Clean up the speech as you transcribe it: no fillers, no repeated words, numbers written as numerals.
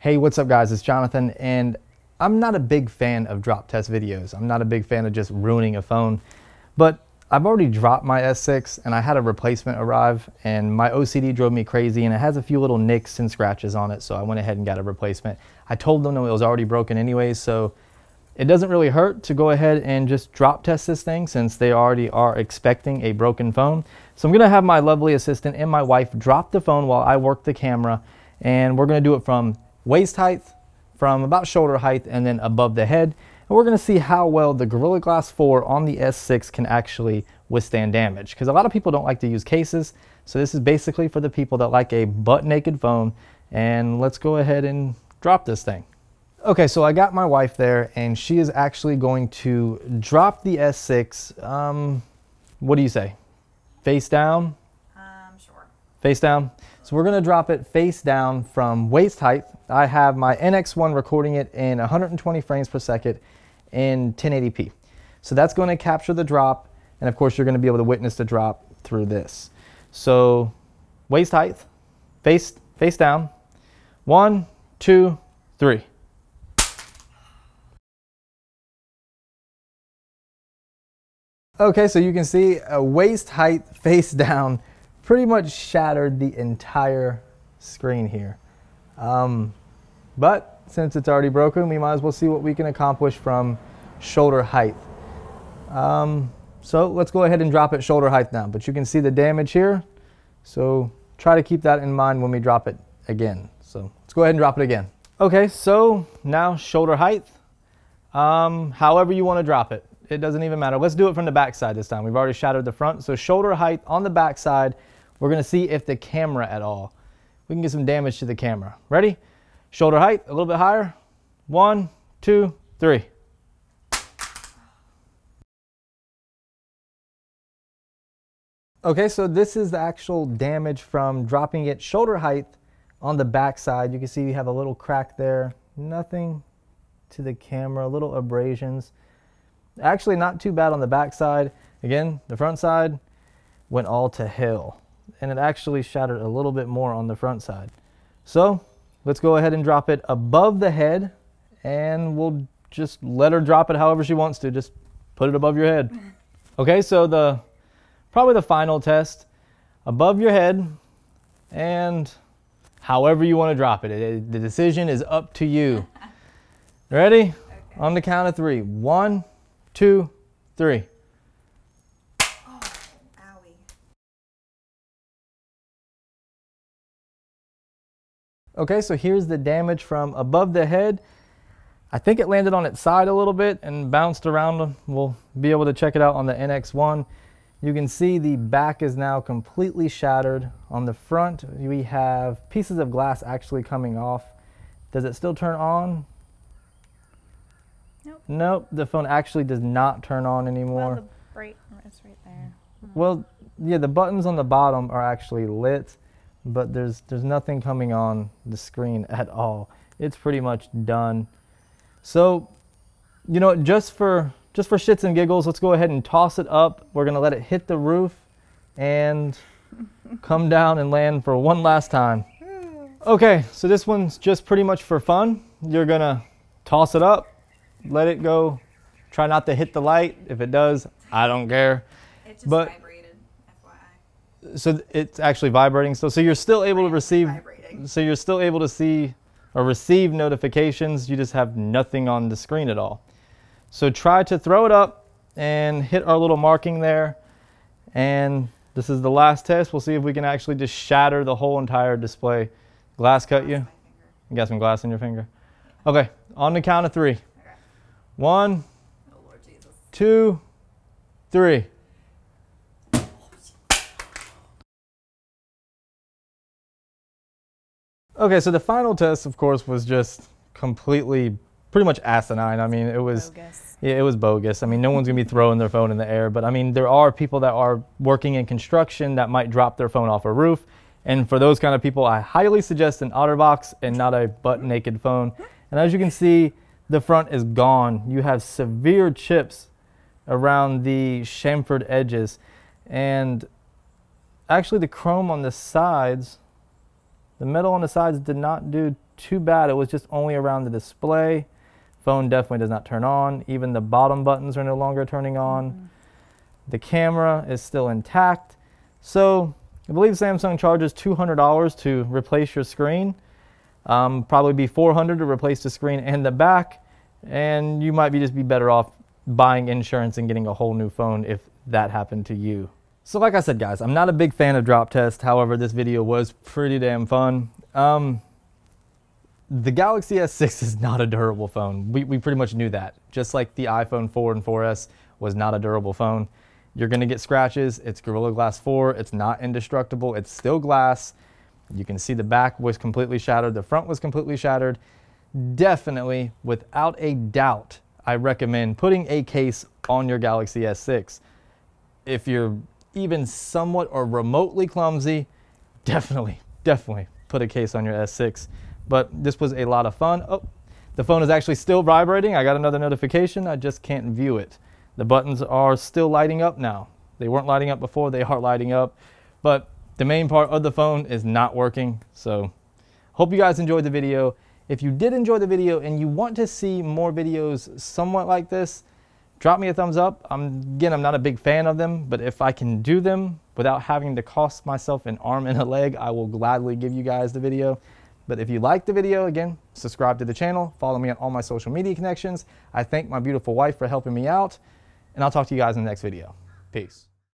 Hey, what's up guys, it's Jonathan, and I'm not a big fan of drop test videos. I'm not a big fan of just ruining a phone, but I've already dropped my S6 and I had a replacement arrive and my OCD drove me crazy and it has a few little nicks and scratches on it, so I went ahead and got a replacement. I told them it was already broken anyways, so it doesn't really hurt to go ahead and just drop test this thing since they already are expecting a broken phone. So I'm gonna have my lovely assistant and my wife drop the phone while I work the camera, and we're gonna do it from waist height, from about shoulder height, and then above the head. And we're gonna see how well the Gorilla Glass 4 on the S6 can actually withstand damage, because a lot of people don't like to use cases. So this is basically for the people that like a butt naked phone. And let's go ahead and drop this thing. Okay, so I got my wife there and she is actually going to drop the S6. What do you say? Face down? Sure. Face down. So we're gonna drop it face down from waist height. I have my NX1 recording it in 120 frames per second in 1080p. So that's going to capture the drop, and of course you're going to be able to witness the drop through this. So waist height, face down. 1, 2, 3. Okay, so you can see a waist height face down pretty much shattered the entire screen here. But since it's already broken, we might as well see what we can accomplish from shoulder height. So let's go ahead and drop it shoulder height now, but you can see the damage here. So try to keep that in mind when we drop it again. So let's go ahead and drop it again. Okay, so now shoulder height, however you want to drop it. It doesn't even matter. Let's do it from the back side this time. We've already shattered the front. So shoulder height on the back side. We're going to see if the camera at all, we can get some damage to the camera. Ready? Shoulder height, a little bit higher. 1, 2, 3. Okay, so this is the actual damage from dropping it shoulder height on the back side. You can see we have a little crack there. Nothing to the camera, little abrasions. Actually not too bad on the back side. Again, the front side went all to hell, and it actually shattered a little bit more on the front side. So let's go ahead and drop it above the head, and we'll just let her drop it however she wants to. Just put it above your head. Okay, so probably the final test, above your head, and however you want to drop it. The decision is up to you. Ready? Okay. On the count of 3. 1, 2, 3. Oh, owie. Okay, so here's the damage from above the head. I think it landed on its side a little bit and bounced around. We'll be able to check it out on the NX1. You can see the back is now completely shattered. On the front, we have pieces of glass actually coming off. Does it still turn on? Nope. Nope, the phone actually does not turn on anymore. Well, the bright is right there. Well, yeah, the buttons on the bottom are actually lit, but there's nothing coming on the screen at all. It's pretty much done. So, you know, just for shits and giggles, let's go ahead and toss it up. We're gonna let it hit the roof and come down and land for one last time. Okay, so this one's just pretty much for fun. You're gonna toss it up, let it go. Try not to hit the light. If it does, I don't care. It just vibrated, FYI. So it's actually vibrating still. So you're still able to receive. Vibrating. So you're still able to see or receive notifications. You just have nothing on the screen at all. So try to throw it up and hit our little marking there. And this is the last test. We'll see if we can actually just shatter the whole entire display. Glass cut you? You got some glass in your finger? Okay, on the count of 3. Okay. 1, oh, Lord Jesus. 2, 3. Okay, so the final test, of course, was just completely, pretty much asinine. I mean, it was bogus. Yeah, it was bogus. I mean, no one's gonna be throwing their phone in the air, but I mean, there are people that are working in construction that might drop their phone off a roof, and for those kind of people, I highly suggest an OtterBox and not a butt naked phone. And as you can see, the front is gone. You have severe chips around the chamfered edges, and actually the chrome on the sides, the metal on the sides did not do too bad. It was just only around the display. Phone definitely does not turn on. Even the bottom buttons are no longer turning on. The camera is still intact. So I believe Samsung charges $200 to replace your screen. Probably be $400 to replace the screen and the back. And you might just be better off buying insurance and getting a whole new phone if that happened to you. So like I said, guys, I'm not a big fan of drop test. However, this video was pretty damn fun. The Galaxy S6 is not a durable phone. We pretty much knew that. Just like the iPhone 4 and 4S was not a durable phone. You're gonna get scratches. It's Gorilla Glass 4. It's not indestructible. It's still glass. You can see the back was completely shattered. The front was completely shattered. Definitely, without a doubt, I recommend putting a case on your Galaxy S6. If you're even somewhat or remotely clumsy, definitely put a case on your S6. But this was a lot of fun. Oh, the phone is actually still vibrating. I got another notification. I just can't view it. The buttons are still lighting up now. They weren't lighting up before. They are lighting up. But the main part of the phone is not working. So hope you guys enjoyed the video. If you did enjoy the video and you want to see more videos somewhat like this, drop me a thumbs up. Again, I'm not a big fan of them, but if I can do them without having to cost myself an arm and a leg, I will gladly give you guys the video. But if you liked the video, again, subscribe to the channel, follow me on all my social media connections. I thank my beautiful wife for helping me out, and I'll talk to you guys in the next video. Peace.